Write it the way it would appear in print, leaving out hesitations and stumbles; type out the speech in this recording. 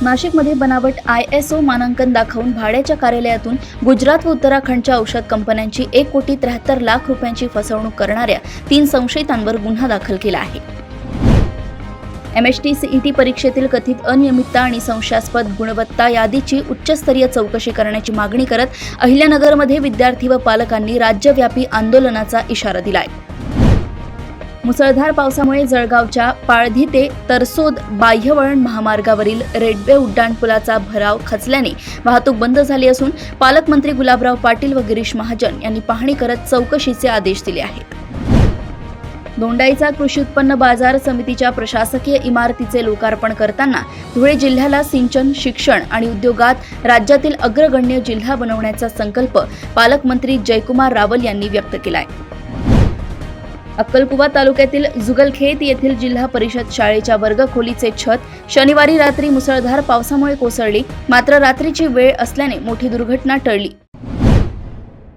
नाशिकमध्ये बनावट ISO मानांकन दाखवून भाड्याच्या कार्यालयातून गुजरात व उत्तराखंडच्या औषध कंपन्यांची 1,73,00,000 रुपयांची फसवणूक करणाऱ्या 3 संशयितांवर गुन्हा दाखल केला आहे. MHT CET परीक्षेतील कथित अनियमितता आणि संशयास्पद गुणवत्ता यादीची उच्चस्तरीय चौकशी करण्याची मागणी करत अहिल्यानगरमध्ये विद्यार्थी व पालकांनी राज्यव्यापी आंदोलनाचा इशारा दिलाय. मुसळधार पावसामुळे जळगावच्या पाळधी ते तरसोद बाह्यवळण महामार्गावरील रेल्वे उड्डाणपुलाचा भराव खचल्याने वाहतूक बंद झाली असून पालकमंत्री गुलाबराव पाटील व गिरीश महाजन यांनी पाहणी करत चौकशीचे आदेश दिले आहेत. दोंडाईचा कृषी उत्पन्न बाजार समितीच्या प्रशासकीय इमारतीचे लोकार्पण करताना धुळे जिल्ह्याला सिंचन, शिक्षण आणि उद्योगात राज्यातील अग्रगण्य जिल्हा बनवण्याचा संकल्प पालकमंत्री जयकुमार रावल यांनी व्यक्त केलाय. अक्कलकुवा तालुक्यातील जुगलखेत येथील जिल्हा परिषद शाळेच्या वर्गखोलीचे छत शनिवारी रात्री मुसळधार पावसामुळे कोसळली. मात्र रात्रीची वेळ असल्याने मोठी दुर्घटना टळली.